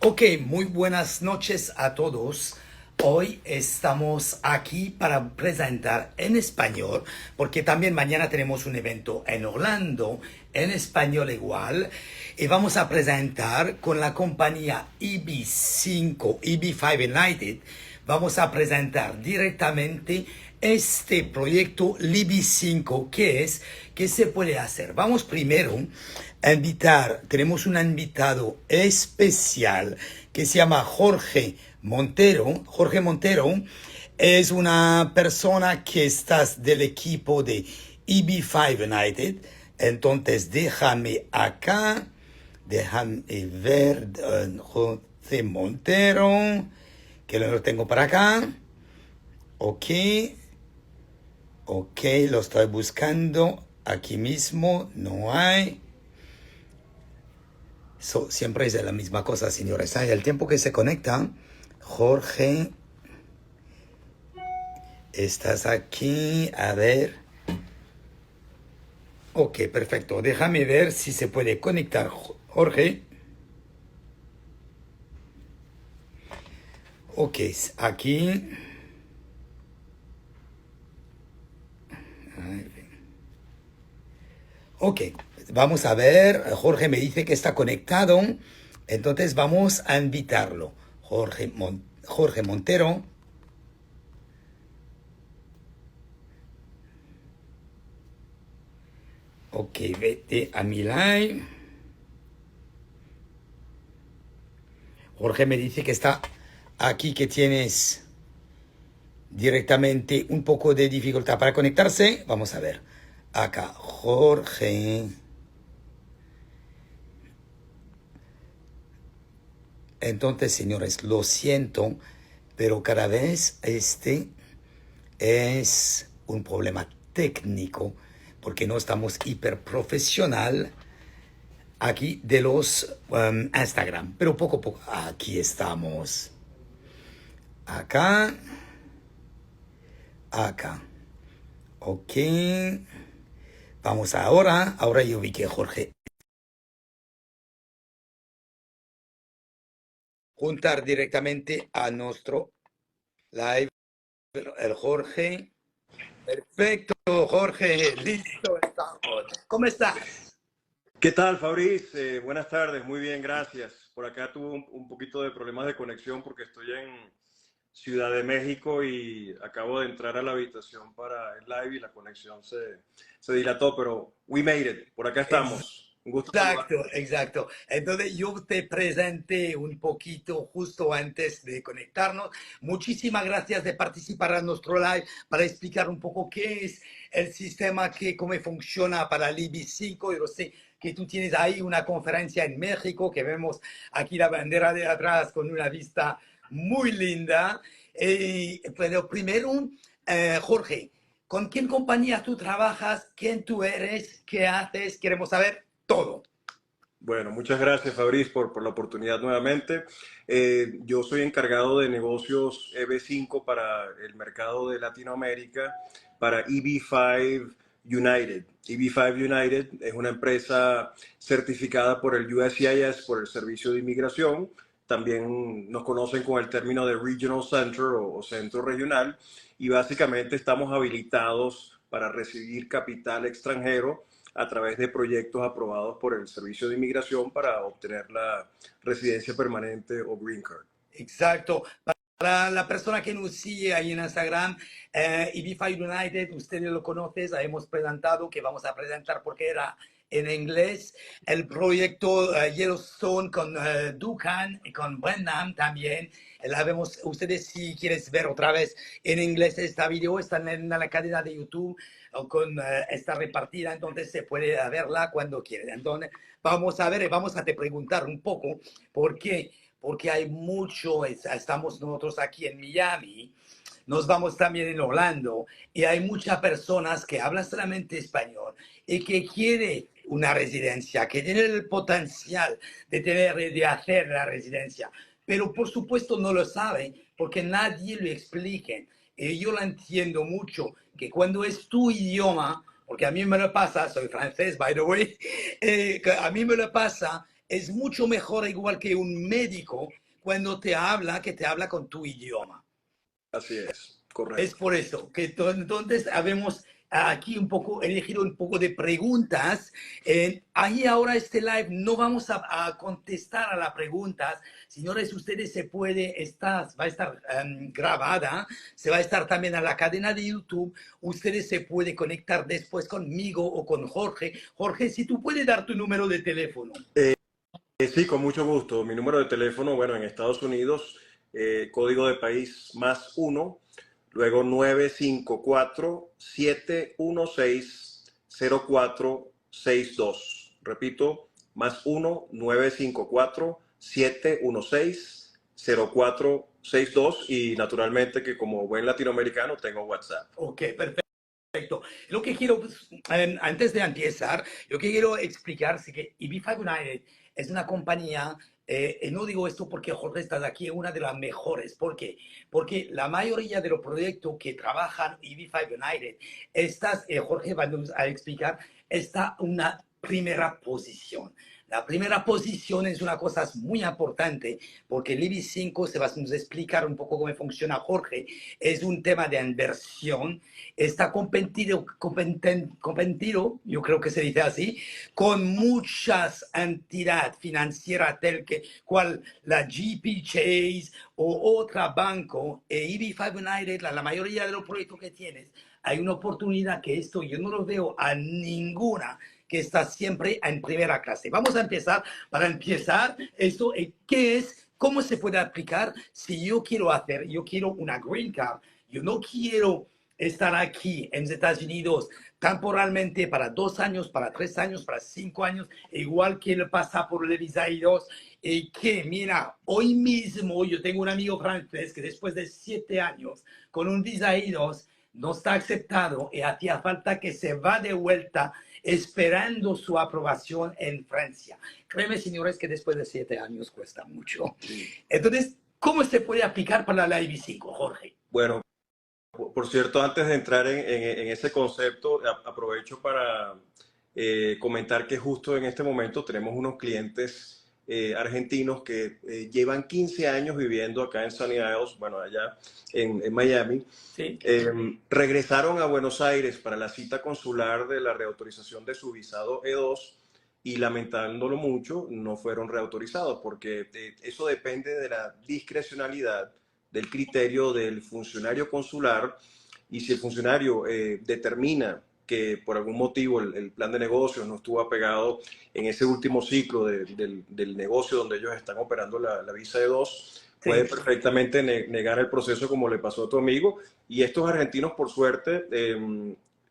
Ok, muy buenas noches a todos. Hoy estamos aquí para presentar en español, porque también mañana tenemos un evento en Orlando, en español igual, y vamos a presentar con la compañía EB5, EB5 United, vamos a presentar directamente este proyecto LIBI5, ¿qué se puede hacer? Vamos primero a invitar, tenemos un invitado especial que se llama Jorge Montero. Jorge Montero es una persona que está del equipo de EB5 United. Entonces déjame ver José Montero, que lo tengo para acá. Ok, ok, lo estoy buscando aquí mismo, no hay. Siempre es la misma cosa, señores. El tiempo que se conecta, Jorge, estás aquí, a ver. Ok, perfecto. Déjame ver si se puede conectar, Jorge. Ok, aquí. Ok, vamos a ver. Jorge me dice que está conectado. Entonces vamos a invitarlo. Jorge Montero. Ok, vete a mi live. Jorge me dice que está aquí, que tienes directamente un poco de dificultad para conectarse. Vamos a ver. Acá, Jorge. Entonces, señores, lo siento, pero cada vez este es un problema técnico porque no estamos hiper profesional aquí de los Instagram. Pero poco a poco, aquí estamos. Acá. Acá. Ok. Vamos ahora yo vi que Jorge juntar directamente a nuestro live, el Jorge. Perfecto, Jorge, listo estamos. ¿Cómo estás? ¿Qué tal, Fabriz? Buenas tardes, muy bien, gracias. Por acá tuve un poquito de problemas de conexión porque estoy en Ciudad de México y acabo de entrar a la habitación para el live y la conexión se dilató, pero we made it. Por acá estamos. Un gusto saludar. Exacto, exacto. Entonces yo te presenté un poquito justo antes de conectarnos. Muchísimas gracias de participar en nuestro live para explicar un poco qué es el sistema, cómo funciona para el IB5. Yo sé que tú tienes ahí una conferencia en México, que vemos aquí la bandera de atrás con una vista muy linda. Pero primero, Jorge, ¿con qué compañía tú trabajas? ¿Quién tú eres? ¿Qué haces? Queremos saber todo. Bueno, muchas gracias, Fabriz, por la oportunidad nuevamente. Yo soy encargado de negocios EB5 para el mercado de Latinoamérica, para EB5 United. EB5 United es una empresa certificada por el USCIS, por el Servicio de Inmigración. También nos conocen con el término de Regional Center o Centro Regional. Y básicamente estamos habilitados para recibir capital extranjero a través de proyectos aprobados por el Servicio de Inmigración para obtener la residencia permanente o Green Card. Exacto. Para la persona que nos sigue ahí en Instagram, EB5 United, ustedes lo conocen, hemos presentado, que vamos a presentar porque era en inglés, el proyecto Yellowstone con Dukan y con Brenham también. La vemos, ustedes si quieres ver otra vez en inglés esta video, está en la cadena de YouTube con esta repartida, entonces se puede verla cuando quieren. Entonces, vamos a ver y vamos a te preguntar un poco por qué, porque hay mucho, estamos nosotros aquí en Miami, nos vamos también en Orlando y hay muchas personas que hablan solamente español y que quieren una residencia, que tienen el potencial de hacer la residencia, pero por supuesto no lo saben porque nadie lo explica. Y yo lo entiendo mucho, que cuando es tu idioma, porque a mí me lo pasa, soy francés, by the way, a mí me lo pasa, es mucho mejor, igual que un médico, cuando te habla, que te habla con tu idioma. Así es, Es correcto. por eso que entonces habemos aquí un poco elegido un poco de preguntas. Ahí ahora este live no vamos a contestar a las preguntas. Señores, ustedes se puede estar, va a estar grabada, se va a estar también a la cadena de YouTube. Ustedes se puede conectar después conmigo o con Jorge. Jorge, si tú puedes dar tu número de teléfono. Sí, con mucho gusto. Mi número de teléfono, bueno, en Estados Unidos, código de país +1, luego 954-716-0462. Repito, +1, 954-716-0462 y naturalmente que como buen latinoamericano tengo WhatsApp. Ok, perfecto. Lo que quiero, pues, antes de empezar, lo que quiero explicar es que EB5 United es una compañía, y no digo esto porque Jorge está aquí, es una de las mejores. ¿Por qué? Porque la mayoría de los proyectos que trabajan EB5 United, Jorge va a explicar, está una primera posición. La primera posición es una cosa muy importante porque el EB5, se va a explicar un poco cómo funciona Jorge, es un tema de inversión, está competido, yo creo que se dice así, con muchas entidades financieras tal que cual la GP Chase o otro banco, EB5 United, la mayoría de los proyectos que tienes, hay una oportunidad que esto yo no lo veo a ninguna que está siempre en primera clase. Vamos a empezar. Para empezar, esto, ¿qué es? ¿Cómo se puede aplicar si yo quiero una green card? Yo no quiero estar aquí en Estados Unidos temporalmente para 2 años, para 3 años, para 5 años, igual que le pasa por el visa I2. Y que, mira, hoy mismo yo tengo un amigo francés que después de 7 años con un visa I2 no está aceptado y hacía falta que se va de vuelta esperando su aprobación en Francia. Créeme, señores, que después de 7 años cuesta mucho. Sí. Entonces, ¿cómo se puede aplicar para la IB5, Jorge? Bueno, por cierto, antes de entrar en ese concepto, aprovecho para comentar que justo en este momento tenemos unos clientes argentinos que llevan 15 años viviendo acá en Sunny Isles, bueno, allá en Miami. Sí. Regresaron a Buenos Aires para la cita consular de la reautorización de su visado E2 y lamentándolo mucho, no fueron reautorizados porque eso depende de la discrecionalidad del criterio del funcionario consular, y si el funcionario determina que por algún motivo el plan de negocios no estuvo apegado en ese último ciclo del negocio donde ellos están operando la visa E2, puede perfectamente negar el proceso como le pasó a tu amigo. Y estos argentinos, por suerte,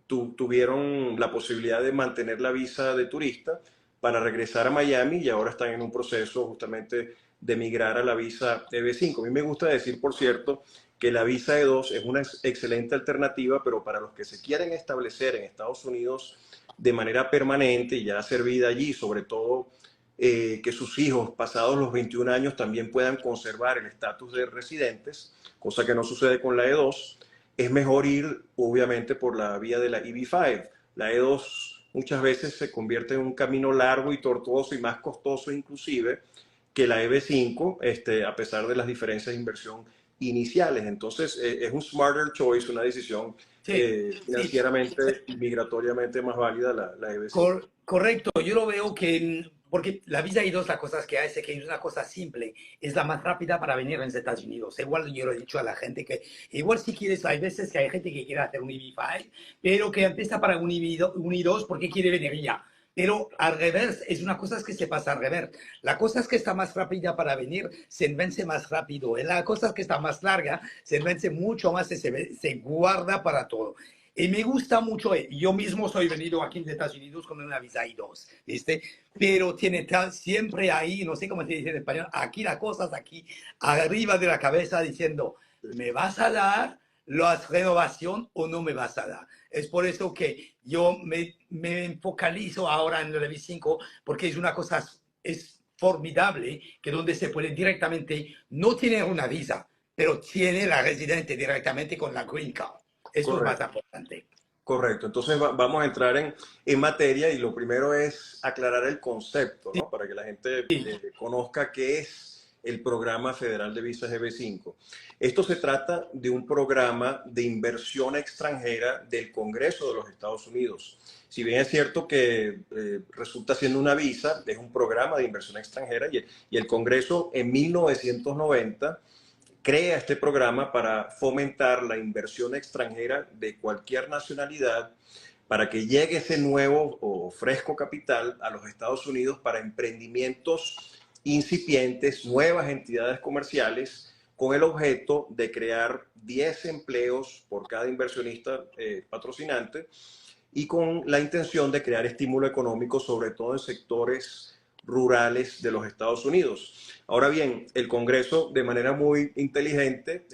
tuvieron la posibilidad de mantener la visa de turista para regresar a Miami y ahora están en un proceso justamente de migrar a la visa EB5. A mí me gusta decir, por cierto, que la visa E2 es una excelente alternativa, pero para los que se quieren establecer en Estados Unidos de manera permanente y ya hacer vida allí, sobre todo que sus hijos pasados los 21 años también puedan conservar el estatus de residentes, cosa que no sucede con la E2, es mejor ir obviamente por la vía de la EB5. La E2 muchas veces se convierte en un camino largo y tortuoso y más costoso inclusive que la EB5, a pesar de las diferencias de inversión iniciales. Entonces, es un smarter choice, una decisión financieramente y migratoriamente más válida la EB5. Correcto, yo lo veo que, porque la visa I2, la cosa que hace, que es una cosa simple, es la más rápida para venir en Estados Unidos. Igual yo lo he dicho a la gente que, igual si quieres, hay veces que hay gente que quiere hacer un EB5, pero que empieza para un I2 porque quiere venir ya. Pero al revés, es una cosa que se pasa al revés. La cosa es que está más rápida para venir, se vence más rápido. La cosa es que está más larga, se vence mucho más y se guarda para todo. Y me gusta mucho, yo mismo soy venido aquí en Estados Unidos con una visa I2, ¿viste? Pero tiene siempre ahí, no sé cómo se dice en español, aquí las cosas, aquí arriba de la cabeza diciendo, ¿me vas a dar la renovación o no me vas a dar? Es por eso que yo me focalizo ahora en el EB5, porque es una cosa, es formidable, que donde se puede directamente, no tener una visa, pero tiene la residente directamente con la green card. Eso es más importante. Correcto, entonces vamos a entrar en materia y lo primero es aclarar el concepto, ¿no? Para que la gente conozca qué es el Programa Federal de Visas EB5. Esto se trata de un programa de inversión extranjera del Congreso de los Estados Unidos. Si bien es cierto que resulta siendo una visa, es un programa de inversión extranjera y el Congreso en 1990 crea este programa para fomentar la inversión extranjera de cualquier nacionalidad para que llegue ese nuevo o fresco capital a los Estados Unidos para emprendimientos incipientes, nuevas entidades comerciales, con el objeto de crear 10 empleos por cada inversionista patrocinante y con la intención de crear estímulo económico, sobre todo en sectores rurales de los Estados Unidos. Ahora bien, el Congreso, de manera muy inteligente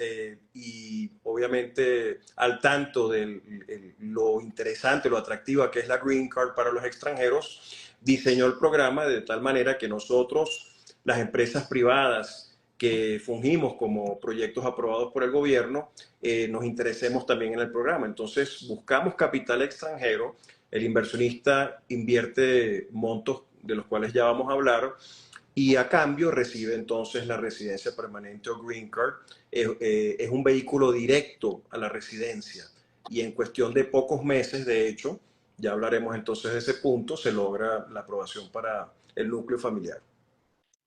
y obviamente al tanto de lo interesante, lo atractiva que es la Green Card para los extranjeros, diseñó el programa de tal manera que nosotros, las empresas privadas que fungimos como proyectos aprobados por el gobierno, nos interesemos también en el programa. Entonces, buscamos capital extranjero, el inversionista invierte montos de los cuales ya vamos a hablar, y a cambio recibe entonces la residencia permanente o Green Card. Es un vehículo directo a la residencia y en cuestión de pocos meses, de hecho, ya hablaremos entonces de ese punto, se logra la aprobación para el núcleo familiar.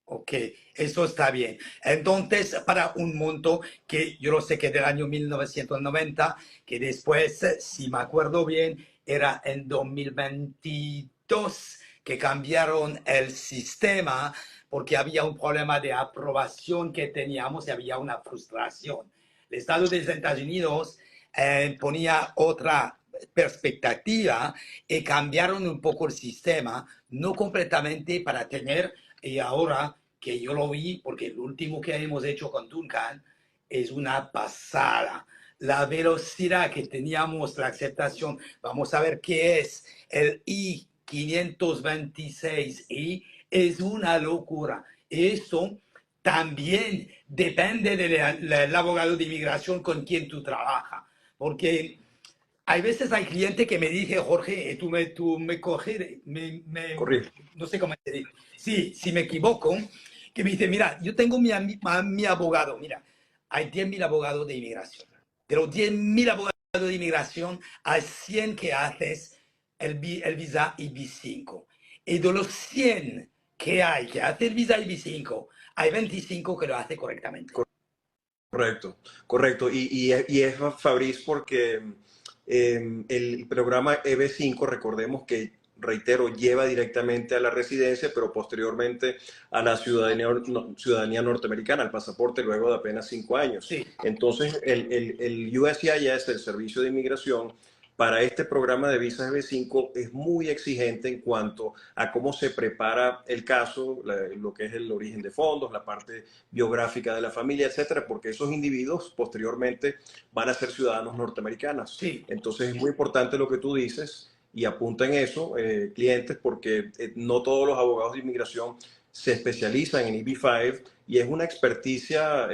Ok, eso está bien. Entonces, para un monto que yo lo sé que del año 1990, que después, si me acuerdo bien, era en 2022 que cambiaron el sistema porque había un problema de aprobación que teníamos y había una frustración. El Estado de Estados Unidos ponía otra perspectiva y cambiaron un poco el sistema, no completamente para tener, y ahora que yo lo vi, porque el último que hemos hecho con Duncan es una pasada. La velocidad que teníamos, la aceptación, vamos a ver qué es el I-526I, es una locura. Eso también depende del abogado de inmigración con quien tú trabajas, porque hay veces hay clientes que me dicen, Jorge, tú me coges, Correcto. no sé cómo decir, sí, si me equivoco, que me dice, mira, yo tengo mi abogado, mira, hay 10.000 abogados de inmigración. De los 10.000 abogados de inmigración, hay 100 que haces el visa IB5. Y de los 100 que hay que hace el visa IB5, hay 25 que lo hace correctamente. Correcto, correcto. Y es Fabriz porque el programa EB5, recordemos que, reitero, lleva directamente a la residencia, pero posteriormente a la ciudadanía norteamericana, al pasaporte, luego de apenas 5 años. Sí. Entonces, el USCIS, el Servicio de Inmigración, para este programa de visas EB5 es muy exigente en cuanto a cómo se prepara el caso, lo que es el origen de fondos, la parte biográfica de la familia, etcétera, porque esos individuos posteriormente van a ser ciudadanos norteamericanos. Sí. Entonces es muy importante lo que tú dices y apunta en eso, clientes, porque no todos los abogados de inmigración se especializan en EB5 y es una experticia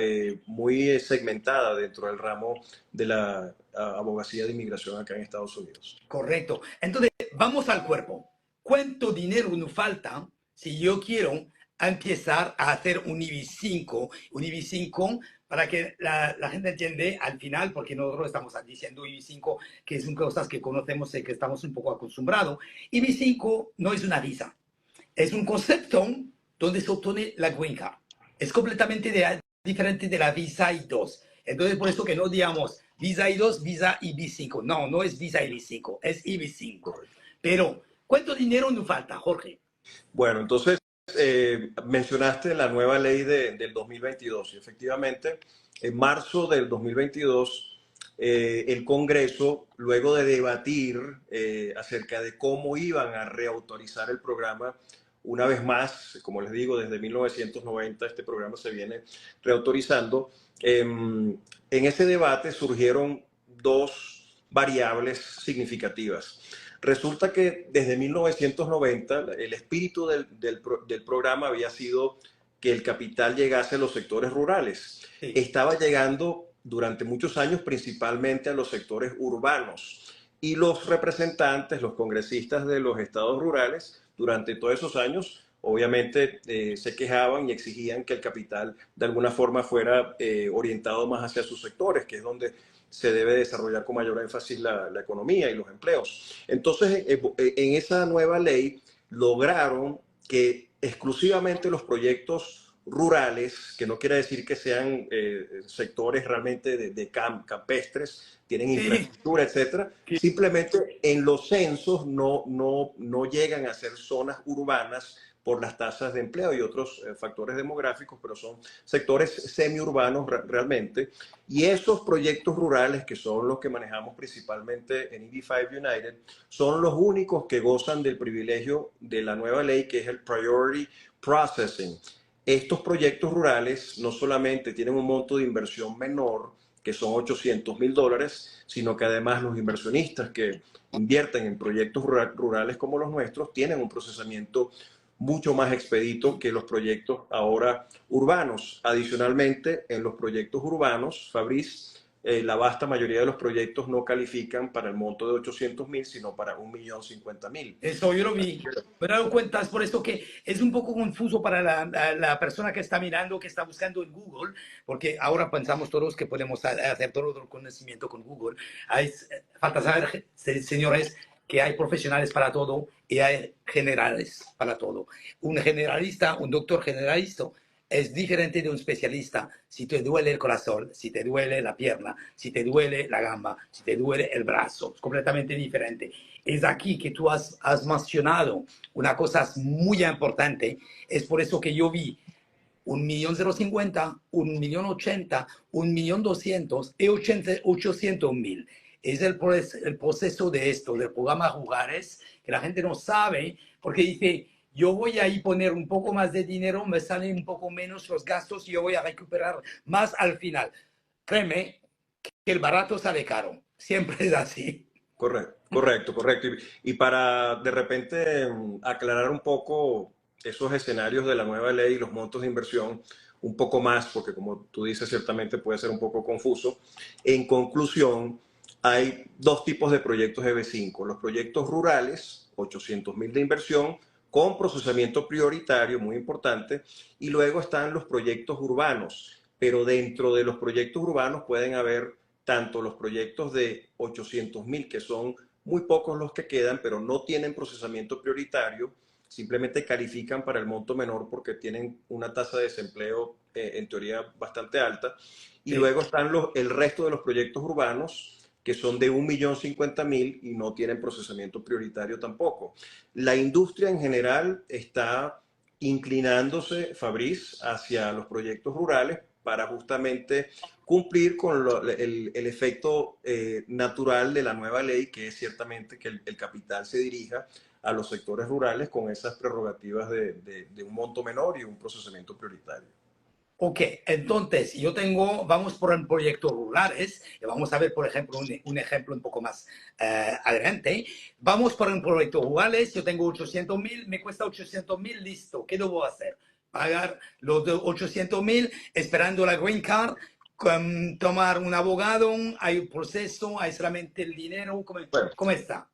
muy segmentada dentro del ramo de la abogacía de inmigración acá en Estados Unidos. Correcto. Entonces, vamos al cuerpo. ¿Cuánto dinero nos falta si yo quiero empezar a hacer un IB5? Un IB5, para que la gente entiende al final, porque nosotros estamos diciendo IB5, que son cosas que conocemos y que estamos un poco acostumbrados. IB5 no es una visa. Es un concepto donde se obtiene la Green Card. Es completamente diferente de la visa I2. Entonces, por eso que no digamos visa I2, visa IB5. No, no es visa IB5, es IB5. Pero, ¿cuánto dinero nos falta, Jorge? Bueno, entonces mencionaste la nueva ley del 2022 y efectivamente en marzo del 2022 el Congreso, luego de debatir acerca de cómo iban a reautorizar el programa, una vez más, como les digo, desde 1990 este programa se viene reautorizando. En ese debate surgieron dos variables significativas. Resulta que desde 1990 el espíritu del programa había sido que el capital llegase a los sectores rurales. Sí. Estaba llegando durante muchos años principalmente a los sectores urbanos y los representantes, los congresistas de los estados rurales, durante todos esos años, obviamente se quejaban y exigían que el capital de alguna forma fuera orientado más hacia sus sectores, que es donde se debe desarrollar con mayor énfasis la economía y los empleos. Entonces, en esa nueva ley lograron que exclusivamente los proyectos rurales, que no quiere decir que sean sectores realmente de campestres, tienen Sí, infraestructura, etcétera, simplemente en los censos no llegan a ser zonas urbanas por las tasas de empleo y otros factores demográficos, pero son sectores semiurbanos realmente. Y esos proyectos rurales, que son los que manejamos principalmente en EB5 United, son los únicos que gozan del privilegio de la nueva ley, que es el Priority Processing. Estos proyectos rurales no solamente tienen un monto de inversión menor, que son $800,000, sino que además los inversionistas que invierten en proyectos rurales como los nuestros tienen un procesamiento mucho más expedito que los proyectos ahora urbanos. Adicionalmente, en los proyectos urbanos, Fabriz, la vasta mayoría de los proyectos no califican para el monto de 800,000, sino para 1,050,000. eso yo lo vi. Me he dado cuenta, es por esto que es un poco confuso para la persona que está mirando, que está buscando en Google, porque ahora pensamos todos que podemos hacer todo el conocimiento con Google. Falta saber, señores, que hay profesionales para todo y hay generales para todo. Un generalista, un doctor generalista, es diferente de un especialista. Si te duele el corazón, si te duele la pierna, si te duele la gamba, si te duele el brazo, es completamente diferente. Es aquí que tú has mencionado una cosa muy importante. Es por eso que yo vi 1,050,000, 1,080,000, 1,200,000 y 800,000. Es el proceso de esto, del programa Jugares, que la gente no sabe, porque dice, yo voy a ir poner un poco más de dinero, me salen un poco menos los gastos y yo voy a recuperar más al final. Créeme que el barato sale caro. Siempre es así. Correcto. Y para de repente aclarar un poco esos escenarios de la nueva ley y los montos de inversión un poco más, porque como tú dices, ciertamente puede ser un poco confuso. En conclusión, hay dos tipos de proyectos EB5. Los proyectos rurales, 800,000 de inversión, con procesamiento prioritario, muy importante, y luego están los proyectos urbanos, pero dentro de los proyectos urbanos pueden haber tanto los proyectos de 800,000, que son muy pocos los que quedan, pero no tienen procesamiento prioritario, simplemente califican para el monto menor porque tienen una tasa de desempleo en teoría bastante alta. Y Sí. luego están el resto de los proyectos urbanos, que son de 1,050,000 y no tienen procesamiento prioritario tampoco. La industria en general está inclinándose, Fabriz, hacia los proyectos rurales para justamente cumplir con el efecto natural de la nueva ley, que es ciertamente que el capital se dirija a los sectores rurales con esas prerrogativas de un monto menor y un procesamiento prioritario. Ok, entonces vamos por el proyecto rurales, y vamos a ver, por ejemplo, un ejemplo un poco más adelante. Vamos por el proyecto rurales, yo tengo 800,000, me cuesta 800,000, listo, ¿qué debo hacer? Pagar los 800,000, esperando la green card, tomar un abogado, hay un proceso, hay solamente el dinero, Bueno, ¿cómo está?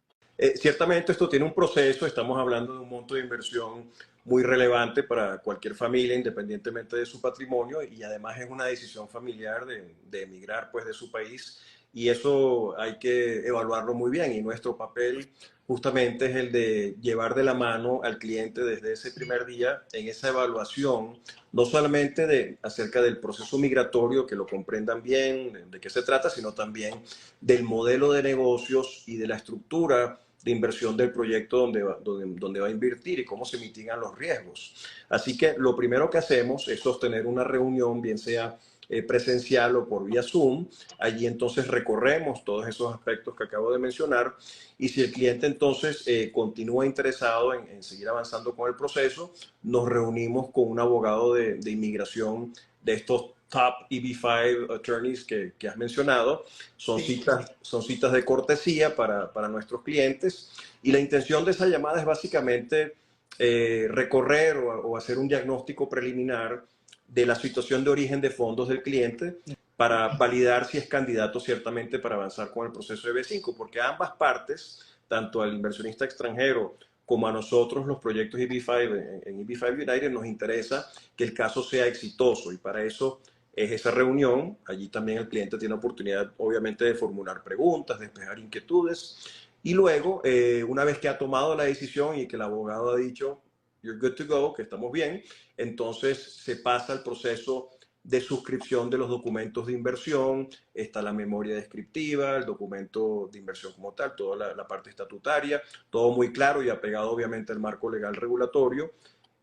Ciertamente esto tiene un proceso, estamos hablando de un monto de inversión muy relevante para cualquier familia, independientemente de su patrimonio, y además es una decisión familiar de emigrar pues de su país, y eso hay que evaluarlo muy bien, y nuestro papel justamente es el de llevar de la mano al cliente desde ese primer día en esa evaluación, no solamente acerca del proceso migratorio, que lo comprendan bien, de qué se trata, sino también del modelo de negocios y de la estructura de inversión del proyecto donde va a invertir y cómo se mitigan los riesgos. Así que lo primero que hacemos es sostener una reunión, bien sea presencial o por vía Zoom. Allí entonces recorremos todos esos aspectos que acabo de mencionar, y si el cliente entonces continúa interesado en seguir avanzando con el proceso, nos reunimos con un abogado de inmigración de estos top EB5 attorneys que has mencionado. Son citas de cortesía para nuestros clientes, y la intención de esa llamada es básicamente recorrer o hacer un diagnóstico preliminar de la situación de origen de fondos del cliente, para validar si es candidato ciertamente para avanzar con el proceso de EB5, porque a ambas partes, tanto al inversionista extranjero como a nosotros, los proyectos EB5, en EB5 United, nos interesa que el caso sea exitoso, y para eso es esa reunión. Allí también el cliente tiene oportunidad, obviamente, de formular preguntas, despejar inquietudes, y luego, una vez que ha tomado la decisión y que el abogado ha dicho, you're good to go, que estamos bien, entonces se pasa al proceso de suscripción de los documentos de inversión. Está la memoria descriptiva, el documento de inversión como tal, toda la parte estatutaria, todo muy claro y apegado obviamente al marco legal regulatorio.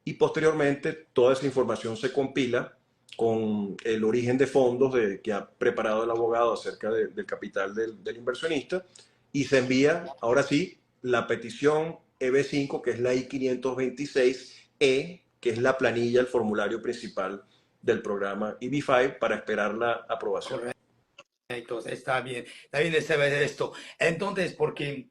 Y posteriormente toda esa información se compila con el origen de fondos que ha preparado el abogado acerca del capital del inversionista, y se envía, ahora sí, la petición EB5, que es la I-526E, que es la planilla, el formulario principal del programa EB5, para esperar la aprobación. Correcto, está bien de saber esto. Entonces, porque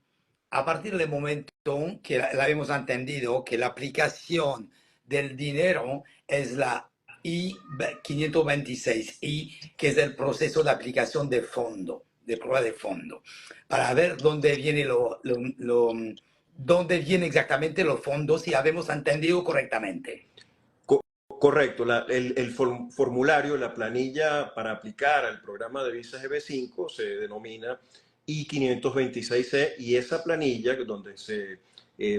a partir del momento que la habíamos entendido que la aplicación del dinero es la I-526, que es el proceso de aplicación de fondo, de prueba de fondo, para ver dónde viene dónde vienen exactamente los fondos, si habemos entendido correctamente. Correcto, el formulario, la planilla para aplicar al programa de visas EB5 se denomina I-526E, y esa planilla, donde se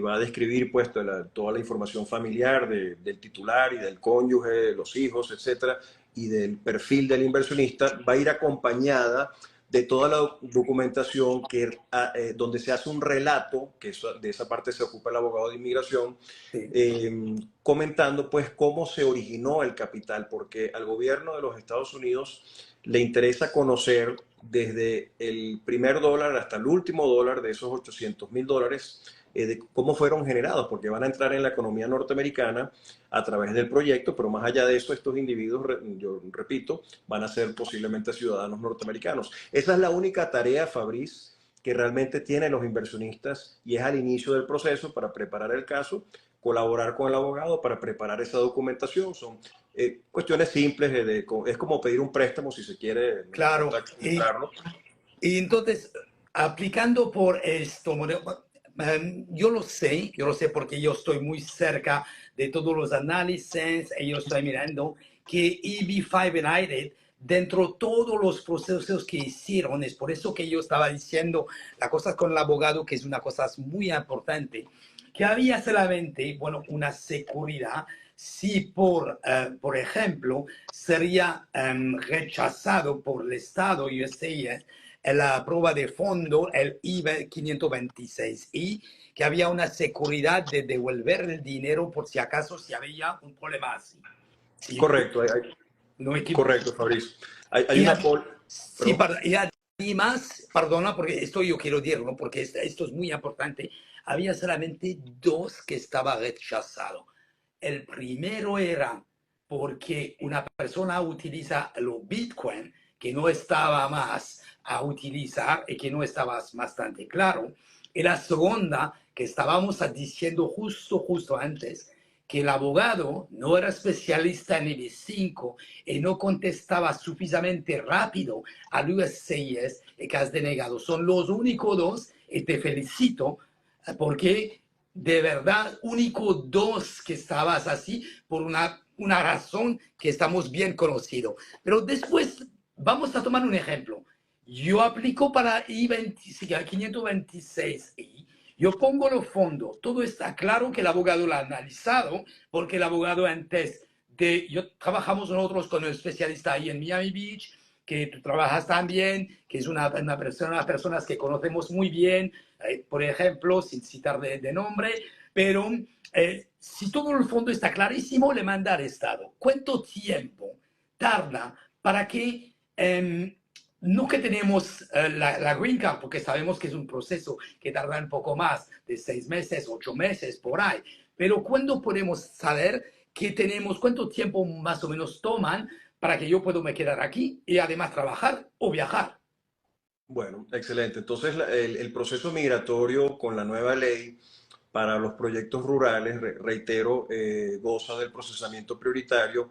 va a describir pues toda la información familiar del titular y del cónyuge, de los hijos, etcétera, y del perfil del inversionista, va a ir acompañada de toda la documentación donde se hace un relato, que de esa parte se ocupa el abogado de inmigración, sí, comentando pues cómo se originó el capital, porque al gobierno de los Estados Unidos le interesa conocer desde el primer dólar hasta el último dólar de esos $800,000, de cómo fueron generados, porque van a entrar en la economía norteamericana a través del proyecto, pero más allá de eso, estos individuos, yo repito, van a ser posiblemente ciudadanos norteamericanos. Esa es la única tarea, Fabrice, que realmente tienen los inversionistas, y es al inicio del proceso para preparar el caso, colaborar con el abogado para preparar esa documentación. Son cuestiones simples, es como pedir un préstamo si se quiere. Claro, y entonces, aplicando por esto, yo lo sé porque yo estoy muy cerca de todos los análisis, y yo estoy mirando que EB5 United, dentro de todos los procesos que hicieron, es por eso que yo estaba diciendo la cosa con el abogado, que es una cosa muy importante, que había solamente, bueno, una seguridad si por ejemplo, sería rechazado por el Estado USCIS la prueba de fondo, el IBE 526, y que había una seguridad de devolver el dinero por si acaso si había un problema así. ¿Sí? Correcto, ¿No me equivoco? Correcto, Fabrice. Hay una sí, y además, perdona, porque esto yo quiero decirlo, porque esto es muy importante, había solamente dos que estaban rechazados. El primero era porque una persona utiliza los Bitcoin que no estaba más a utilizar y que no estaba bastante claro. Y la segunda, que estábamos diciendo justo antes, que el abogado no era especialista en EB5 y no contestaba suficientemente rápido al USCIS y que has denegado. Son los únicos dos, y te felicito porque de verdad, único dos que estabas así por una razón que estamos bien conocidos. Pero después vamos a tomar un ejemplo. Yo aplico para I-526 y yo pongo los fondos. Todo está claro que el abogado lo ha analizado, porque el abogado antes trabajamos nosotros con el especialista ahí en Miami Beach, que tú trabajas también, que es una personas que conocemos muy bien, por ejemplo, sin citar de nombre, pero si todo el fondo está clarísimo, le manda al Estado. ¿Cuánto tiempo tarda para que, no que tenemos la Green Card, porque sabemos que es un proceso que tarda un poco más, de 6 meses, 8 meses, por ahí, pero ¿cuándo podemos saber que tenemos, cuánto tiempo más o menos toman para que yo pueda me quedar aquí y además trabajar o viajar? Bueno, excelente. Entonces, el proceso migratorio con la nueva ley para los proyectos rurales, reitero, goza del procesamiento prioritario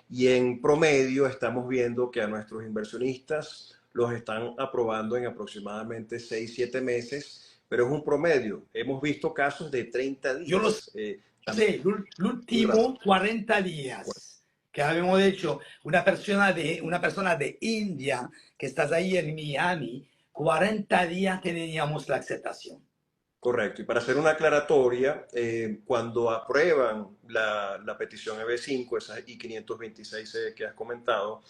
y en promedio estamos viendo que a nuestros inversionistas los están aprobando en aproximadamente 6-7 meses, pero es un promedio. Hemos visto casos de 30 Yo lo días. sé, Muy rápido. l'ultimo 40 días que habíamos hecho una persona de India que estás ahí en Miami, 40 días teníamos la aceptación. Correcto. Y para hacer una aclaratoria, cuando aprueban la petición EB5, esa I-526 que has comentado,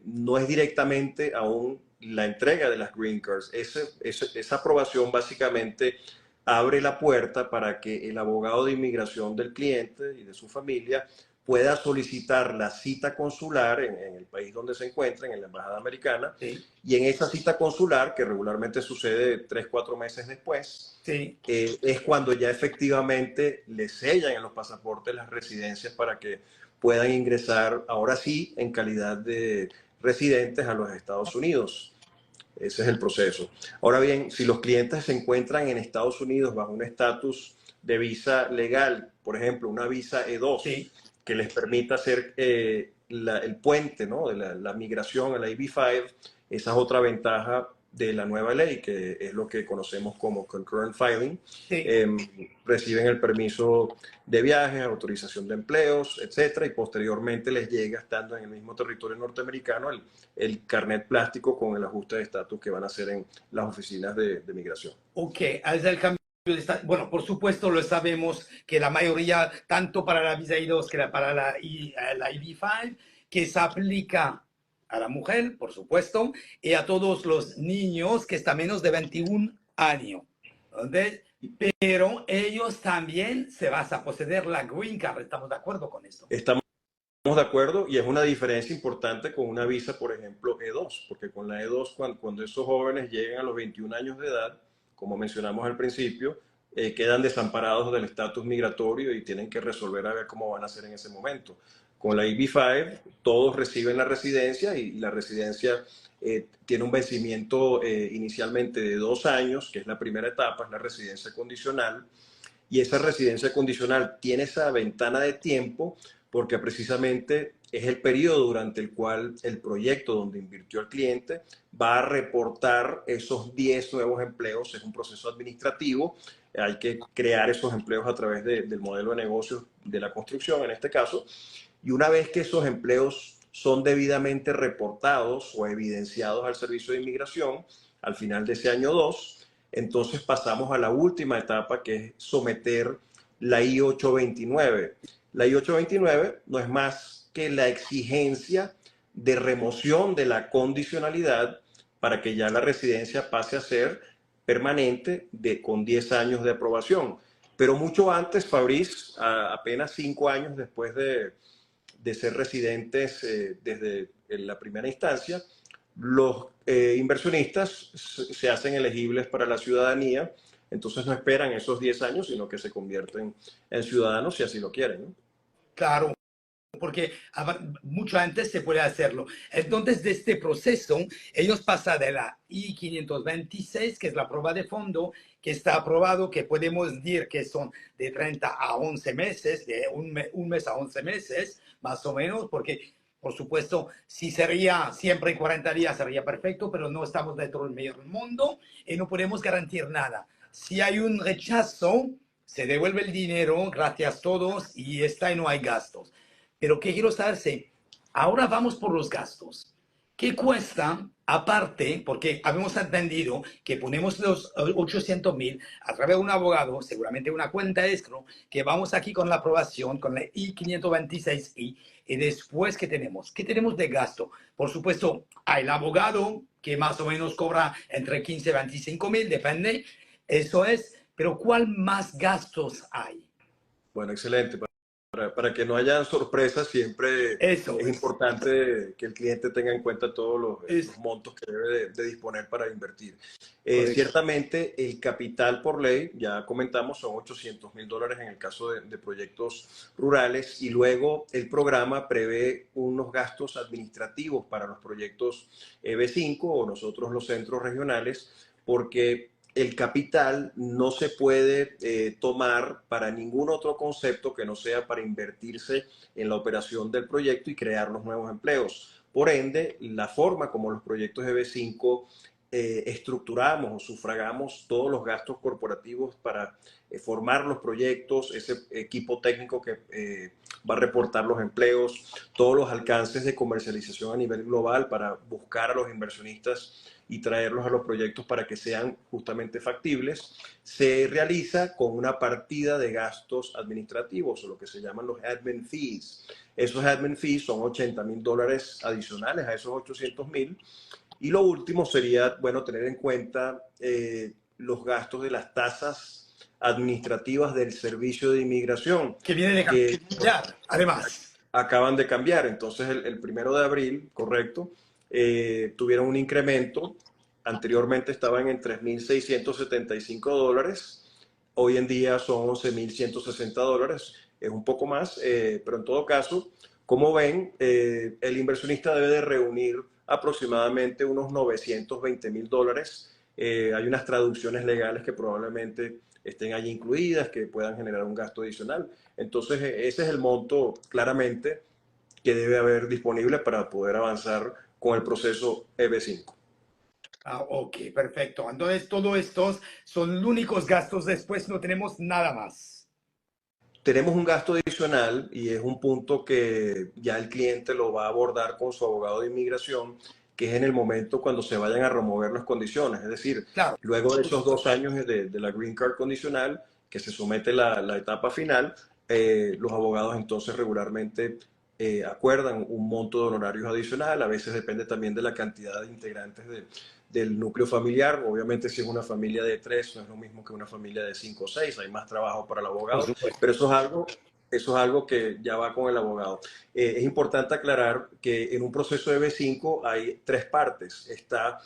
no es directamente aún la entrega de las green cards. Esa aprobación básicamente abre la puerta para que el abogado de inmigración del cliente y de su familia pueda solicitar la cita consular en el país donde se encuentra, en la embajada americana, Sí, y en esa cita consular, que regularmente sucede 3-4 meses después, sí. es cuando ya efectivamente le sellan en los pasaportes las residencias para que puedan ingresar, ahora sí, en calidad de residentes a los Estados Unidos. Ese es el proceso. Ahora bien, si los clientes se encuentran en Estados Unidos bajo un estatus de visa legal, por ejemplo, una visa E2, Sí. que les permita hacer el puente, ¿no?, de la migración a la EB5, esa es otra ventaja de la nueva ley, que es lo que conocemos como concurrent filing. Sí. Reciben el permiso de viajes, autorización de empleos, etcétera, y posteriormente les llega, estando en el mismo territorio norteamericano, el carnet plástico con el ajuste de estatus que van a hacer en las oficinas de migración. Ok, es el cambio de bueno, por supuesto lo sabemos que la mayoría, tanto para la visa I2 que para la EB5, que se aplica a la mujer, por supuesto, y a todos los niños que están menos de 21 años. ¿Entendés? Pero ellos también se van a poseer la green card, ¿estamos de acuerdo con esto? Estamos de acuerdo, y es una diferencia importante con una visa, por ejemplo, E2, porque con la E2, cuando esos jóvenes llegan a los 21 años de edad, como mencionamos al principio, quedan desamparados del estatus migratorio y tienen que resolver a ver cómo van a hacer en ese momento. Con la EB5, todos reciben la residencia y la residencia tiene un vencimiento inicialmente de 2 años, que es la primera etapa, es la residencia condicional, y esa residencia condicional tiene esa ventana de tiempo porque precisamente es el periodo durante el cual el proyecto donde invirtió el cliente va a reportar esos 10 nuevos empleos. Es un proceso administrativo, hay que crear esos empleos a través del modelo de negocios de la construcción en este caso, y una vez que esos empleos son debidamente reportados o evidenciados al Servicio de Inmigración, al final de ese año 2, entonces pasamos a la última etapa, que es someter la I-829. La I-829 no es más que la exigencia de remoción de la condicionalidad para que ya la residencia pase a ser permanente con 10 años de aprobación. Pero mucho antes, Fabriz, apenas 5 años después de ser residentes desde la primera instancia, los inversionistas se hacen elegibles para la ciudadanía, entonces no esperan esos 10 años, sino que se convierten en ciudadanos si así lo quieren, ¿no? Claro, porque mucho antes se puede hacerlo. Entonces, de este proceso, ellos pasan de la I-526, que es la prueba de fondo, que está aprobado, que podemos decir que son de 30 a 11 meses, de un mes a 11 meses, más o menos, porque, por supuesto, si sería siempre en 40 días, sería perfecto, pero no estamos dentro del medio del mundo y no podemos garantizar nada. Si hay un rechazo, se devuelve el dinero, gracias a todos, y está y no hay gastos. Pero ¿qué quiero saber? Ahora vamos por los gastos. ¿Qué cuesta, aparte, porque habíamos entendido que ponemos los 800.000 a través de un abogado, seguramente una cuenta escrow, que vamos aquí con la aprobación, con la I-526I, y después, ¿qué tenemos? ¿Qué tenemos de gasto? Por supuesto, hay el abogado, que más o menos cobra entre 15 y 25.000, depende, eso es, pero ¿cuál más gastos hay? Bueno, excelente. Para que no haya sorpresas, siempre Eso es es. importante que el cliente tenga en cuenta todos los Es montos que debe de disponer para invertir. correcto. Ciertamente, el capital por ley, ya comentamos, son $800.000 en el caso de proyectos rurales, y luego el programa prevé unos gastos administrativos para los proyectos EB5 o nosotros los centros regionales, porque el capital no se puede tomar para ningún otro concepto que no sea para invertirse en la operación del proyecto y crear los nuevos empleos. Por ende, la forma como los proyectos EB5 estructuramos o sufragamos todos los gastos corporativos para formar los proyectos, ese equipo técnico que va a reportar los empleos, todos los alcances de comercialización a nivel global para buscar a los inversionistas y traerlos a los proyectos para que sean justamente factibles, se realiza con una partida de gastos administrativos, o lo que se llaman los admin fees. Esos admin fees son $80,000 adicionales a esos 800,000. Y lo último sería, bueno, tener en cuenta los gastos de las tasas administrativas del Servicio de Inmigración. Que viene de cambiar, además. Acaban de cambiar. Entonces, el 1 de abril, correcto, tuvieron un incremento. Anteriormente estaban en $3,675. Hoy en día son $11,160. Es un poco más, pero en todo caso, como ven, el inversionista debe de reunir aproximadamente unos $920,000. Hay unas traducciones legales que probablemente estén allí incluidas, que puedan generar un gasto adicional. Entonces, ese es el monto claramente que debe haber disponible para poder avanzar con el proceso EB5. Ah, ok, perfecto. Entonces, todos estos son los únicos gastos, después no tenemos nada más. Tenemos un gasto adicional y es un punto que ya el cliente lo va a abordar con su abogado de inmigración, que es en el momento cuando se vayan a remover las condiciones. Es decir, Claro. luego de esos 2 años de la Green Card condicional, que se somete la etapa final, los abogados entonces regularmente acuerdan un monto de honorarios adicional. A veces depende también de la cantidad de integrantes del núcleo familiar. Obviamente, si es una familia de 3, no es lo mismo que una familia de 5 o 6. Hay más trabajo para el abogado, pero eso es algo que ya va con el abogado. Es importante aclarar que en un proceso de B5 hay 3 partes. Está,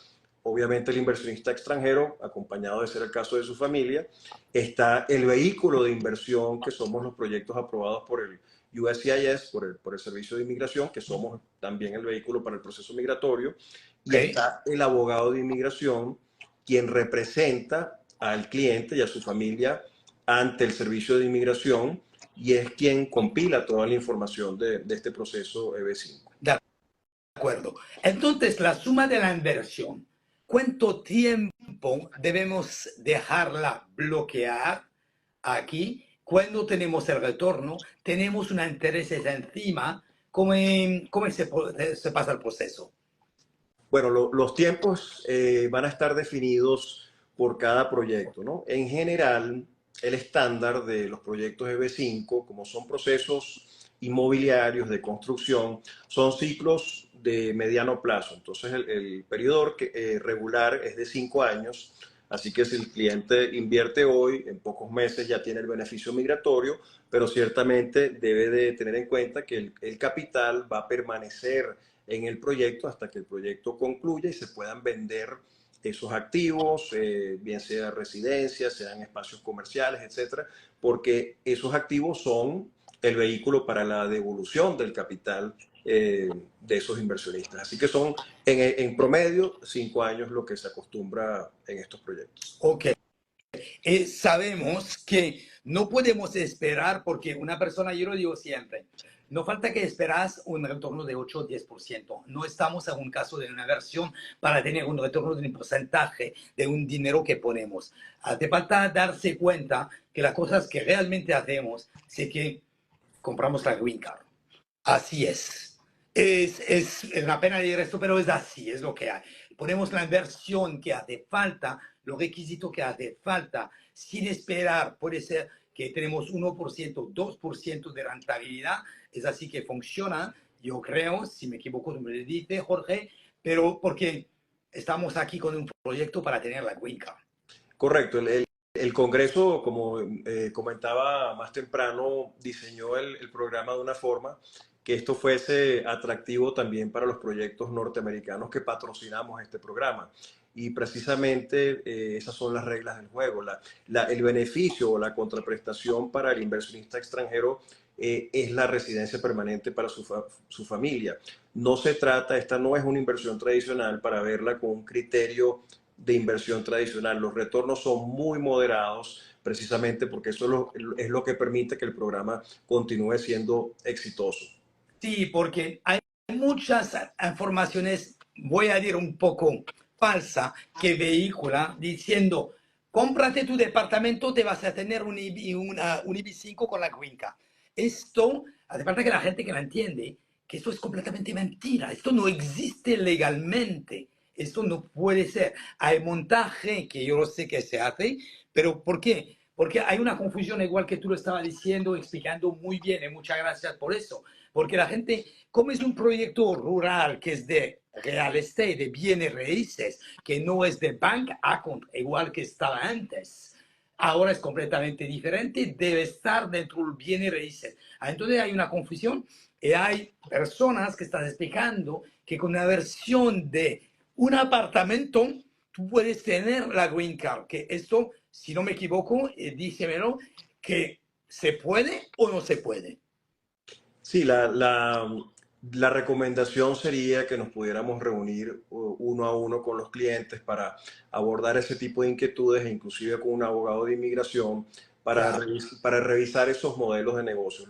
obviamente, el inversionista extranjero, acompañado de ser el caso de su familia. Está el vehículo de inversión, que somos los proyectos aprobados por el USCIS, por el Servicio de Inmigración, que somos también el vehículo para el proceso migratorio. Y está el abogado de inmigración, quien representa al cliente y a su familia ante el Servicio de Inmigración y es quien compila toda la información de este proceso EB5. De acuerdo. Entonces, la suma de la inversión, ¿cuánto tiempo debemos dejarla bloquear aquí? Cuando tenemos el retorno, tenemos un interés encima. ¿Cómo se pasa el proceso? Bueno, los tiempos van a estar definidos por cada proyecto, ¿no? En general, el estándar de los proyectos EB5, como son procesos inmobiliarios de construcción, son ciclos de mediano plazo. Entonces, el periodo regular es de 5 años. Así que si el cliente invierte hoy, en pocos meses ya tiene el beneficio migratorio, pero ciertamente debe de tener en cuenta que el capital va a permanecer en el proyecto hasta que el proyecto concluya y se puedan vender esos activos, bien sea residencias, sean espacios comerciales, etcétera, porque esos activos son el vehículo para la devolución del capital de esos inversionistas. Así que son en promedio 5 años lo que se acostumbra en estos proyectos. Ok. Sabemos que no podemos esperar porque una persona, yo lo digo siempre, no falta que esperas un retorno de 8 o 10%. No estamos en un caso de una versión para tener un retorno de un porcentaje de un dinero que ponemos. Hace falta darse cuenta que las cosas que realmente hacemos es que compramos la Green Card. Así es. Es una pena decir esto, pero es así, es lo que hay. Ponemos la inversión que hace falta, los requisitos que hace falta, sin esperar. Puede ser que tenemos 1%, 2% de rentabilidad. Es así que funciona, yo creo, si me equivoco, me lo dice Jorge, pero porque estamos aquí con un proyecto para tener la Green Card. Correcto. El Congreso, como comentaba más temprano, diseñó el programa de una forma que esto fuese atractivo también para los proyectos norteamericanos que patrocinamos este programa. Y precisamente esas son las reglas del juego. El beneficio o la contraprestación para el inversionista extranjero es la residencia permanente para su familia. No se trata, esta no es una inversión tradicional para verla con un criterio de inversión tradicional. Los retornos son muy moderados, precisamente porque eso es lo que permite que el programa continúe siendo exitoso. Sí, porque hay muchas informaciones, voy a decir un poco falsa, que vehicula diciendo, cómprate tu departamento, te vas a tener un IB5 con la Green Card. Esto, hace falta que la gente que la entiende, que esto es completamente mentira, esto no existe legalmente, esto no puede ser. Hay montaje que yo no sé que se hace, pero ¿por qué? Porque hay una confusión, igual que tú lo estabas diciendo, explicando muy bien, y muchas gracias por eso. Porque la gente, como es un proyecto rural que es de real estate, de bienes raíces, que no es de bank account, igual que estaba antes, ahora es completamente diferente, debe estar dentro del bienes raíces. Entonces hay una confusión y hay personas que están explicando que con una versión de un apartamento tú puedes tener la green card, que esto, si no me equivoco, dícemelo, que se puede o no se puede. Sí, la recomendación sería que nos pudiéramos reunir uno a uno con los clientes para abordar ese tipo de inquietudes, e inclusive con un abogado de inmigración Claro. para revisar esos modelos de negocios.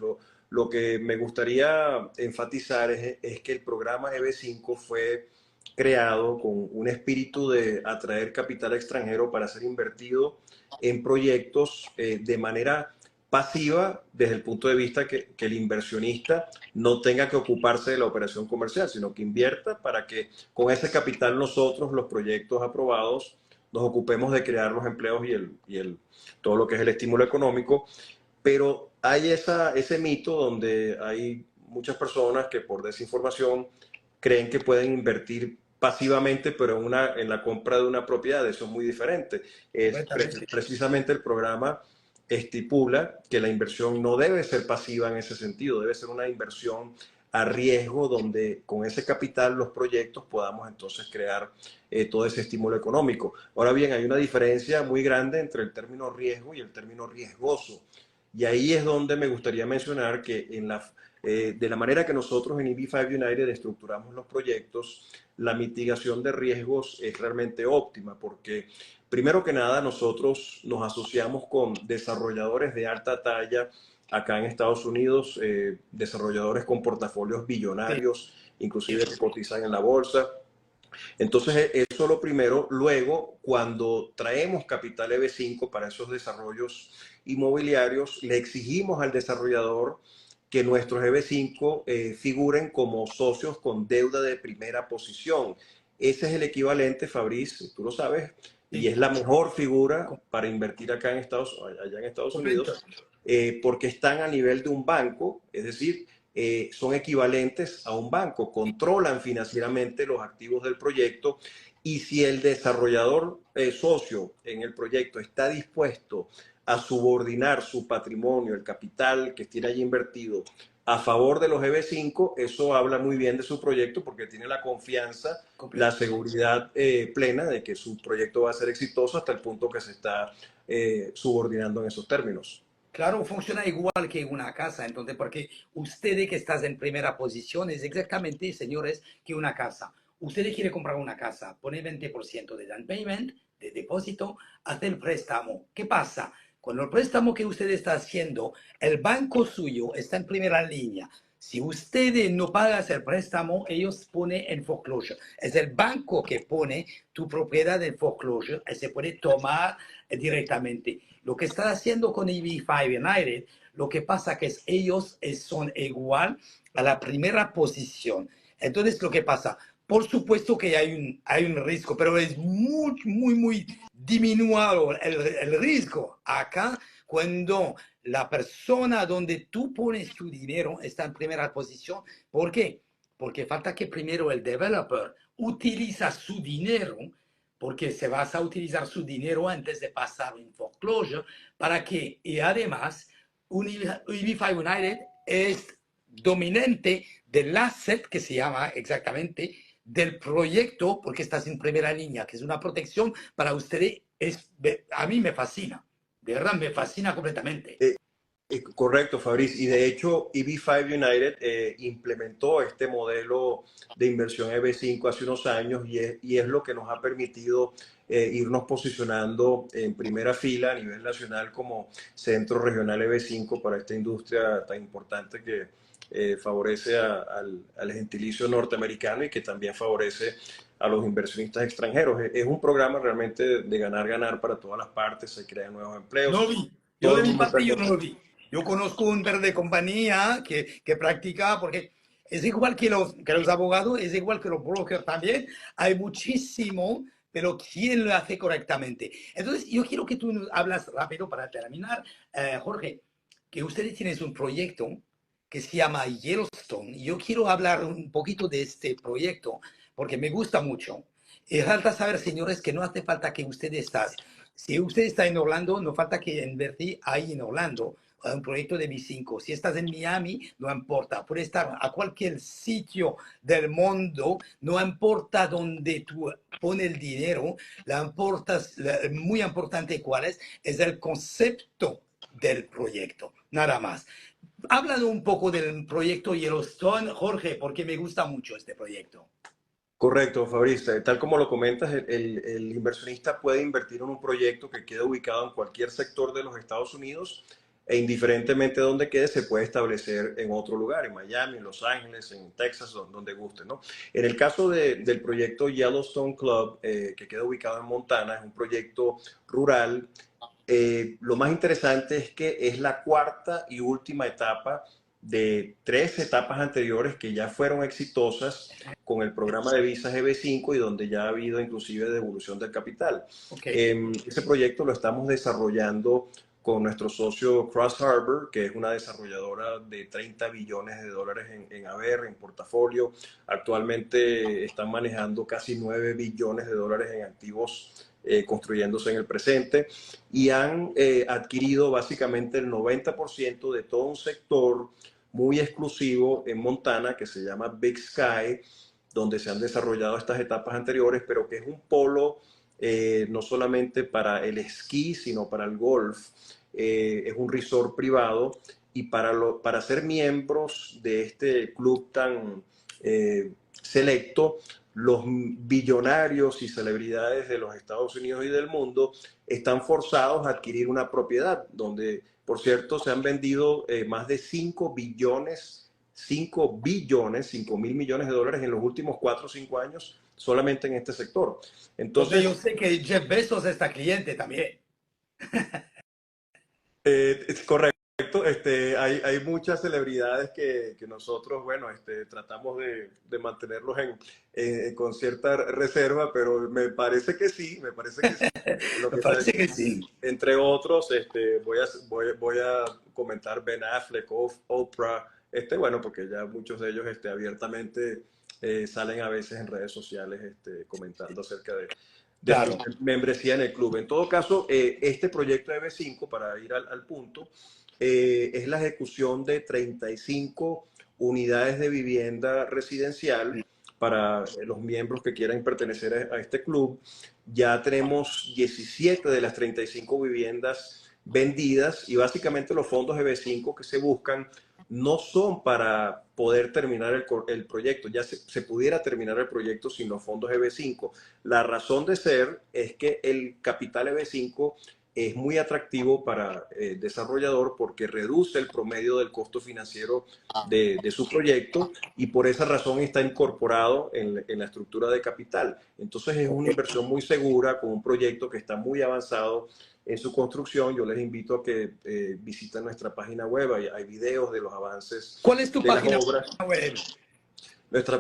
Lo que me gustaría enfatizar es que el programa EB5 fue creado con un espíritu de atraer capital extranjero para ser invertido en proyectos de manera pasiva desde el punto de vista que el inversionista no tenga que ocuparse de la operación comercial, sino que invierta para que con ese capital nosotros, los proyectos aprobados, nos ocupemos de crear los empleos todo lo que es el estímulo económico. Pero hay ese mito donde hay muchas personas que por desinformación creen que pueden invertir pasivamente, pero en la compra de una propiedad. Eso es muy diferente. Precisamente el programa estipula que la inversión no debe ser pasiva en ese sentido, debe ser una inversión a riesgo donde con ese capital los proyectos podamos entonces crear todo ese estímulo económico. Ahora bien, hay una diferencia muy grande entre el término riesgo y el término riesgoso. Y ahí es donde me gustaría mencionar que de la manera que nosotros en EB5 United estructuramos los proyectos, la mitigación de riesgos es realmente óptima porque primero que nada nosotros nos asociamos con desarrolladores de alta talla acá en Estados Unidos, desarrolladores con portafolios billonarios, inclusive que cotizan en la bolsa. Entonces, eso es lo primero. Luego, cuando traemos capital EB5 para esos desarrollos inmobiliarios, le exigimos al desarrollador que nuestros EB5 figuren como socios con deuda de primera posición. Ese es el equivalente, Fabrice, tú lo sabes, y es la mejor figura para invertir allá en Estados Unidos, porque están a nivel de un banco, es decir, son equivalentes a un banco, controlan financieramente los activos del proyecto y si el desarrollador socio en el proyecto está dispuesto a subordinar su patrimonio, el capital que tiene allí invertido, a favor de los EB5, eso habla muy bien de su proyecto porque tiene la confianza, la seguridad plena de que su proyecto va a ser exitoso hasta el punto que se está subordinando en esos términos. Claro, funciona igual que una casa, entonces, porque usted que estás en primera posición es exactamente, señores, que una casa. Usted quiere comprar una casa, pone 20% de down payment, de depósito, hace el préstamo. ¿Qué pasa? Con el préstamo que usted está haciendo, el banco suyo está en primera línea. Si usted no paga el préstamo, ellos ponen en foreclosure. Es el banco que pone tu propiedad en foreclosure y se puede tomar directamente. Lo que está haciendo con EB5 United, lo que pasa que ellos son igual a la primera posición. Entonces, lo que pasa, por supuesto que hay un riesgo, pero es muy diminuido el riesgo acá cuando la persona donde tú pones tu dinero está en primera posición. ¿Por qué? Porque falta que primero el developer utiliza su dinero, porque se va a utilizar su dinero antes de pasar en foreclosure, para que, y además, EB5 United es dominante del asset que se llama exactamente del proyecto, porque estás en primera línea, que es una protección para ustedes. A mí me fascina, de verdad me fascina completamente. Correcto, Fabriz. Y de hecho, EB5 United implementó este modelo de inversión EB5 hace unos años y es lo que nos ha permitido irnos posicionando en primera fila a nivel nacional como centro regional EB5 para esta industria tan importante que favorece al gentilicio norteamericano y que también favorece a los inversionistas extranjeros. Es un programa realmente de ganar-ganar para todas las partes, se crean nuevos No empleos, vi. Yo todo de el mi mundo está parte yo no lo contento. vi. Yo conozco un par de compañía que practica, porque es igual que los abogados, es igual que los brokers también. Hay muchísimo, pero ¿quién lo hace correctamente? Entonces, yo quiero que tú nos hablas rápido para terminar, Jorge, que ustedes tienen un proyecto que se llama Yellowstone. Y yo quiero hablar un poquito de este proyecto, porque me gusta mucho. Y falta saber, señores, que no hace falta que ustedes estén. Si usted está en Orlando, no falta que invertir ahí en Orlando, a un proyecto de B5. Si estás en Miami, no importa. Puede estar a cualquier sitio del mundo, no importa dónde tú pones el dinero, muy importante cuál es el concepto del proyecto, nada más. Háblanos un poco del proyecto Yellowstone, Jorge, porque me gusta mucho este proyecto. Correcto, Fabrice. Tal como lo comentas, el inversionista puede invertir en un proyecto que quede ubicado en cualquier sector de los Estados Unidos e indiferentemente de donde quede, se puede establecer en otro lugar, en Miami, en Los Ángeles, en Texas, donde guste, ¿no? En el caso del proyecto Yellowstone Club, que queda ubicado en Montana, es un proyecto rural. Lo más interesante es que es la cuarta y última etapa de 3 etapas anteriores que ya fueron exitosas con el programa de visas EB5 y donde ya ha habido inclusive devolución del capital. Ok. Ese proyecto lo estamos desarrollando con nuestro socio Cross Harbor, que es una desarrolladora de 30 billones de dólares en haber, en portafolio. Actualmente están manejando casi 9 billones de dólares en activos construyéndose en el presente y han adquirido básicamente el 90% de todo un sector muy exclusivo en Montana que se llama Big Sky, donde se han desarrollado estas etapas anteriores, pero que es un polo no solamente para el esquí, sino para el golf. Es un resort privado y para ser miembros de este club tan selecto, los billonarios y celebridades de los Estados Unidos y del mundo están forzados a adquirir una propiedad, donde, por cierto, se han vendido más de 5 billones, 5 mil millones de dólares en los últimos 4 o 5 años solamente en este sector. Donde yo Entonces, sé que Jeff Bezos está cliente también. es correcto. Hay muchas celebridades que nosotros, bueno, tratamos de mantenerlos con cierta reserva, pero me parece que sí, me parece que sí. Lo Me que parece que sí. entre otros, voy a comentar Ben Affleck, Oprah, bueno, porque ya muchos de ellos abiertamente salen a veces en redes sociales comentando acerca de su Claro. membresía en el club. En todo caso, este proyecto de B5, para ir al punto, es la ejecución de 35 unidades de vivienda residencial para los miembros que quieran pertenecer a este club. Ya tenemos 17 de las 35 viviendas vendidas y básicamente los fondos de B5 que se buscan no son para poder terminar el proyecto. Ya se pudiera terminar el proyecto sin los fondos EB5. La razón de ser es que el capital EB5 es muy atractivo para el desarrollador porque reduce el promedio del costo financiero de su proyecto y por esa razón está incorporado en la estructura de capital. Entonces es una inversión muy segura con un proyecto que está muy avanzado en su construcción. Yo les invito a que visiten nuestra página web, hay videos de los avances ¿Cuál es tu de las página obras. web?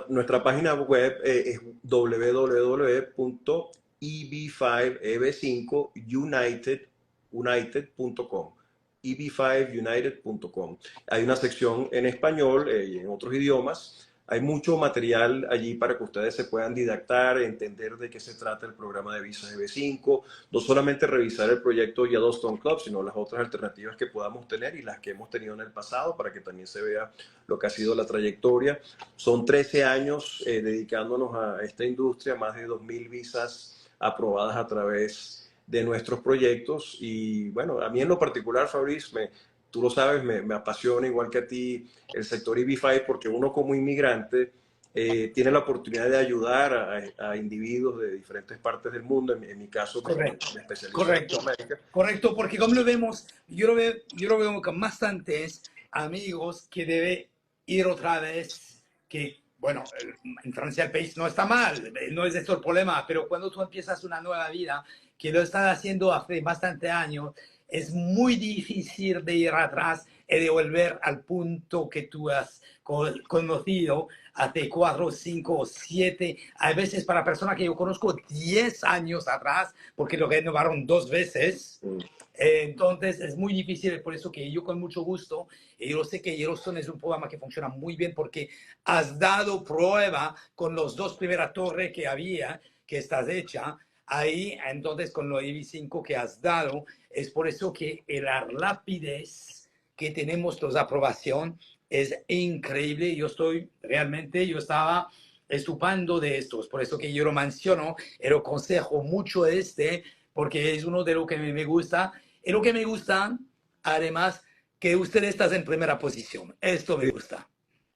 Nuestra página web es www.eb5united.com, eb5united.com. Hay una sección en español y en otros idiomas. Hay mucho material allí para que ustedes se puedan didactar, entender de qué se trata el programa de visas EB5, no solamente revisar el proyecto Yellowstone Club, sino las otras alternativas que podamos tener y las que hemos tenido en el pasado para que también se vea lo que ha sido la trayectoria. Son 13 años dedicándonos a esta industria, más de 2.000 visas aprobadas a través de nuestros proyectos y bueno, a mí en lo particular, Fabrice, tú lo sabes, me apasiona igual que a ti el sector EB5 porque uno como inmigrante tiene la oportunidad de ayudar a individuos de diferentes partes del mundo. En mi caso Correcto, me especializo en correcto, Latinoamérica. correcto, porque como lo vemos, yo lo veo con bastantes amigos que debe ir otra vez, que, bueno, en Francia el país no está mal, no es esto el problema, pero cuando tú empiezas una nueva vida, que lo estás haciendo hace bastante años, es muy difícil de ir atrás y de volver al punto que tú has conocido hace 4, 5, 7, a veces para personas que yo conozco 10 años atrás, porque lo renovaron 2 veces. Entonces es muy difícil, por eso que yo con mucho gusto, yo sé que Yellowstone es un programa que funciona muy bien porque has dado prueba con los 2 primeras torres que había, que estás hecha ahí, entonces con lo EV5 que has dado, es por eso que la rapidez que tenemos de aprobación es increíble. Yo estaba estupendo de estos, por eso que yo lo menciono y lo aconsejo mucho porque es uno de lo que me gusta. Y lo que me gusta, además, que usted está en primera posición. Esto me gusta.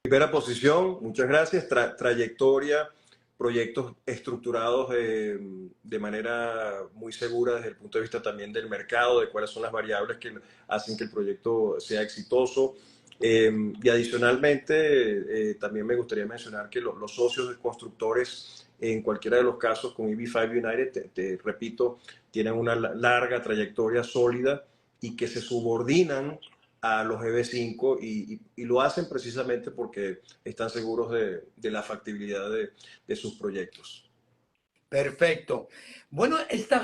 Primera posición, muchas gracias. Trayectoria, proyectos estructurados de manera muy segura desde el punto de vista también del mercado, de cuáles son las variables que hacen que el proyecto sea exitoso. Y adicionalmente, también me gustaría mencionar que los socios constructores, en cualquiera de los casos con EB5 United, te repito, tienen una larga trayectoria sólida y que se subordinan a los EB5 y lo hacen precisamente porque están seguros de la factibilidad de sus proyectos. Perfecto. Bueno, esta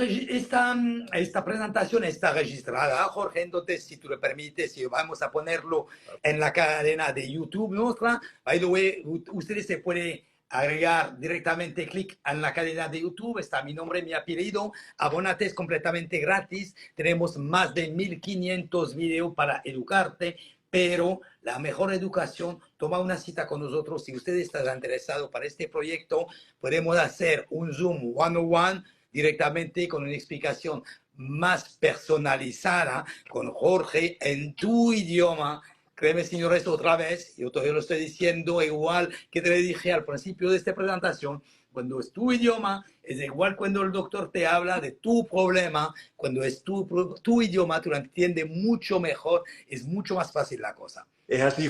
presentación está registrada, Jorge, entonces, si tú lo permites, si vamos a ponerlo en la cadena de YouTube nuestra. By the way, ustedes se pueden agregar directamente clic en la cadena de YouTube, está mi nombre, mi apellido, abónate, es completamente gratis, tenemos más de 1500 videos para educarte, pero la mejor educación, toma una cita con nosotros. Si usted está interesado para este proyecto, podemos hacer un Zoom one-on-one directamente con una explicación más personalizada con Jorge en tu idioma. Créeme, señores, otra vez, yo todavía lo estoy diciendo igual que te le dije al principio de esta presentación, cuando es tu idioma, es igual cuando el doctor te habla de tu problema, cuando es tu idioma, tú lo entiendes mucho mejor, es mucho más fácil la cosa. Es así,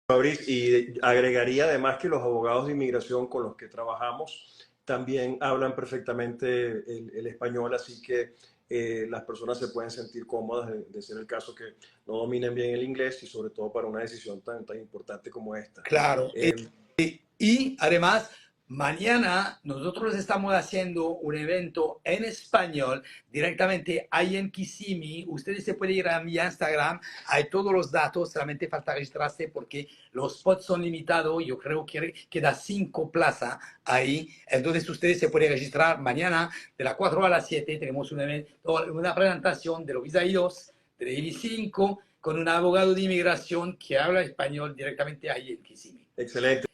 Fabriz, y agregaría además que los abogados de inmigración con los que trabajamos también hablan perfectamente el español, así que las personas se pueden sentir cómodas de ser el caso que no dominen bien el inglés y sobre todo para una decisión tan importante como esta. Claro. Y además, mañana nosotros estamos haciendo un evento en español directamente ahí en Kissimmee. Ustedes se pueden ir a mi Instagram, hay todos los datos, solamente falta registrarse porque los spots son limitados. Yo creo que queda 5 plazas ahí. Entonces ustedes se pueden registrar mañana de las 4 a las 7. Tenemos un evento, una presentación de los visa I2, de I5, con un abogado de inmigración que habla español directamente ahí en Kissimmee. Excelente,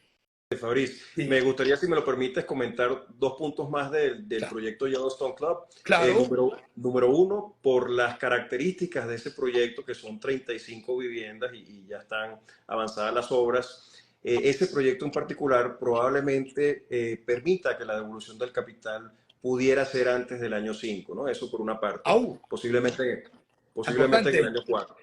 Fabriz. Sí. Me gustaría, si me lo permites, comentar 2 puntos más del claro. Proyecto Yellowstone Club. Claro. Número 1, por las características de ese proyecto, que son 35 viviendas y ya están avanzadas las obras. Ese proyecto en particular probablemente permita que la devolución del capital pudiera ser antes del año 5, ¿no? Eso por una parte. Posiblemente en el año 4.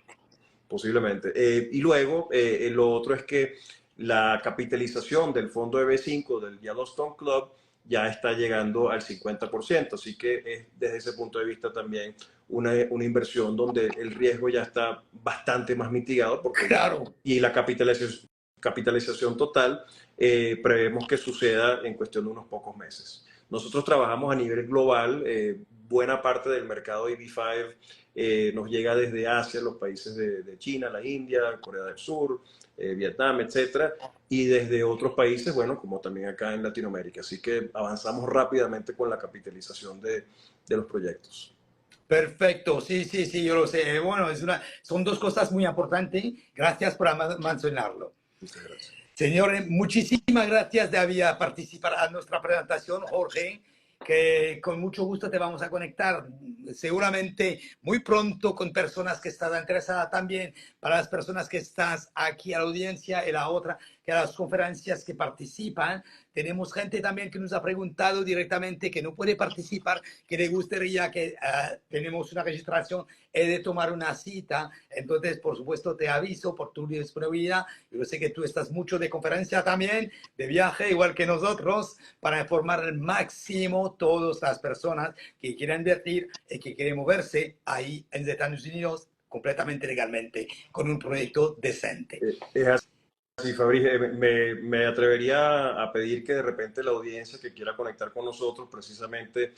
Posiblemente. Y luego, lo otro es que la capitalización del fondo EB5 del Yellowstone Club ya está llegando al 50%, así que es desde ese punto de vista también una inversión donde el riesgo ya está bastante más mitigado. Porque claro. Y la capitalización total prevemos que suceda en cuestión de unos pocos meses. Nosotros trabajamos a nivel global, buena parte del mercado EB5 nos llega desde Asia, los países de China, la India, Corea del Sur, Vietnam, etcétera, y desde otros países, bueno, como también acá en Latinoamérica. Así que avanzamos rápidamente con la capitalización de los proyectos. Perfecto, sí, yo lo sé. Bueno, son 2 cosas muy importantes. Gracias por mencionarlo. Muchas gracias. Señores, muchísimas gracias de haber participado en nuestra presentación, Jorge, que con mucho gusto te vamos a conectar seguramente muy pronto con personas que están interesadas también, para las personas que estás aquí a la audiencia y la otra, que a las conferencias que participan. Tenemos gente también que nos ha preguntado directamente que no puede participar, que le gustaría que tenemos una registración y de tomar una cita. Entonces, por supuesto, te aviso por tu disponibilidad. Yo sé que tú estás mucho de conferencia también, de viaje, igual que nosotros, para informar al máximo todas las personas que quieren invertir y que quieren moverse ahí en Estados Unidos completamente legalmente, con un proyecto decente. Es así, Fabriz, me atrevería a pedir que de repente la audiencia que quiera conectar con nosotros precisamente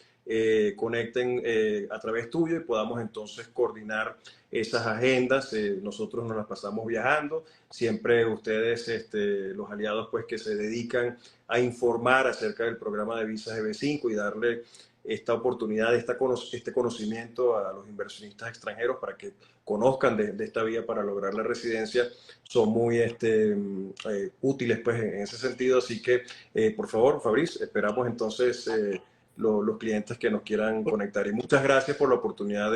conecten a través tuyo y podamos entonces coordinar esas agendas. Nosotros nos las pasamos viajando, siempre ustedes, los aliados pues que se dedican a informar acerca del programa de visas EB5 y darle esta oportunidad, este conocimiento a los inversionistas extranjeros para que conozcan de esta vía para lograr la residencia, son muy útiles pues en ese sentido. Así que, por favor, Fabriz, esperamos entonces los clientes que nos quieran conectar. Y muchas gracias por la oportunidad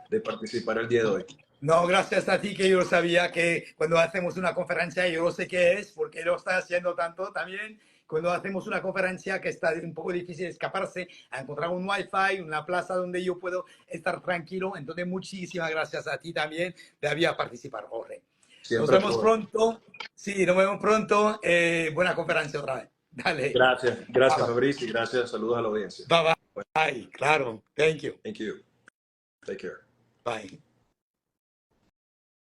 de participar el día de hoy. No, gracias a ti, que yo sabía que cuando hacemos una conferencia, yo no sé qué es, porque lo está haciendo tanto también. Cuando hacemos una conferencia que está un poco difícil escaparse, a encontrar un wifi, una plaza donde yo puedo estar tranquilo. Entonces, muchísimas gracias a ti también de haber participado, Jorge. Nos vemos pronto. Sí, nos vemos pronto. Buena conferencia otra vez. Dale. Gracias Fabriz, y gracias. Saludos a la audiencia. Bye, bye. Claro. Thank you. Thank you. Take care. Bye.